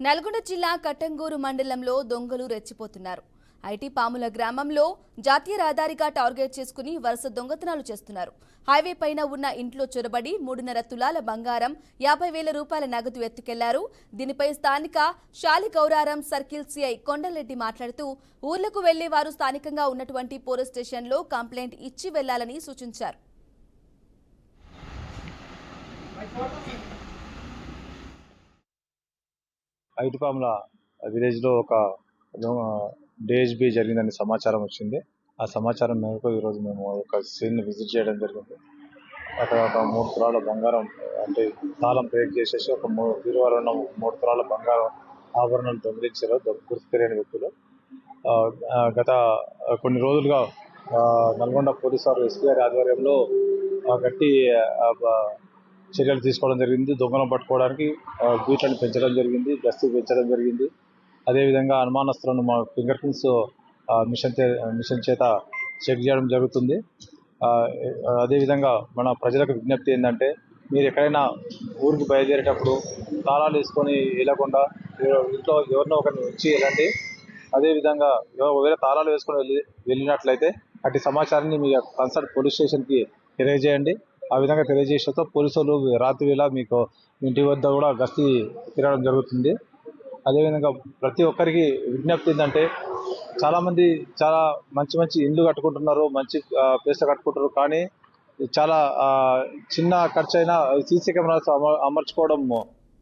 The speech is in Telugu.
నల్గొండ జిల్లా కట్టంగూరు మండలంలో దొంగలు రెచ్చిపోతున్నారు. ఐటీ పాముల గ్రామంలో జాతీయ రహదారిగా టార్గెట్ చేసుకుని వరుస దొంగతనాలు చేస్తున్నారు. హైవే పైన ఉన్న ఇంట్లో చొరబడి 3.5 తులాల బంగారం, 50,000 రూపాయల నగదు ఎత్తుకెళ్లారు. దీనిపై స్థానిక శాలిగౌరారం సర్కిల్ సిఐ కొండలరెడ్డి మాట్లాడుతూ ఊర్లకు వెళ్లే వారు స్థానికంగా ఉన్నటువంటి పోలీస్ స్టేషన్లో కంప్లైంట్ ఇచ్చి వెళ్లాలని సూచించారు. ఐటిపాముల విలేజ్లో ఒక డిఎస్బి జరిగిందని సమాచారం వచ్చింది. ఆ సమాచారం మేరకు ఈరోజు మేము ఒక సీన్ విజిట్ చేయడం జరిగింది. అక్కడ ఒక 3 తులాల బంగారం, అంటే తాళం బ్రేక్ చేసేసి ఒక బీరువాలో ఉన్న 3 తులాల బంగారం ఆభరణాలు దొంగిలించారు గుర్తు తెలియని వ్యక్తులు. గత కొన్ని రోజులుగా నల్గొండ పోలీసు వారు ఎస్పీ గారి ఆధ్వర్యంలో గట్టి చర్యలు తీసుకోవడం జరిగింది. దొంగలను పట్టుకోవడానికి బూట్లను పెంచడం జరిగింది, గస్తీ పెంచడం జరిగింది. అదేవిధంగా అనుమానస్తులను మా ఫింగర్ ప్రింట్స్ మిషన్ చేత చెక్ చేయడం జరుగుతుంది. అదేవిధంగా మన ప్రజలకు విజ్ఞప్తి ఏంటంటే, మీరు ఎక్కడైనా ఊరికి బయలుదేరేటప్పుడు తాళాలు వేసుకొని వెళ్ళకుండా ఇంట్లో ఎవరినో ఒకరిని వచ్చి వెళ్ళండి. అదేవిధంగా ఒకవేళ తాళాలు వేసుకొని వెళ్ళినట్లయితే అటు సమాచారాన్ని మీ కన్సర్న్ పోలీస్ స్టేషన్కి తెలియజేయండి. ఆ విధంగా తెలియజేయడంతో పోలీసులు రాత్రి వేళ మీకు ఇంటి వద్ద కూడా గస్తీ తిరగడం జరుగుతుంది. అదేవిధంగా ప్రతి ఒక్కరికి విజ్ఞప్తి ఏంటంటే, చాలామంది చాలా మంచి ఇండ్లు కట్టుకుంటున్నారు, మంచి ప్లేస్లో కట్టుకుంటున్నారు. కానీ చాలా చిన్న ఖర్చు అయినా సీసీ కెమెరాస్ అమర్చుకోవడం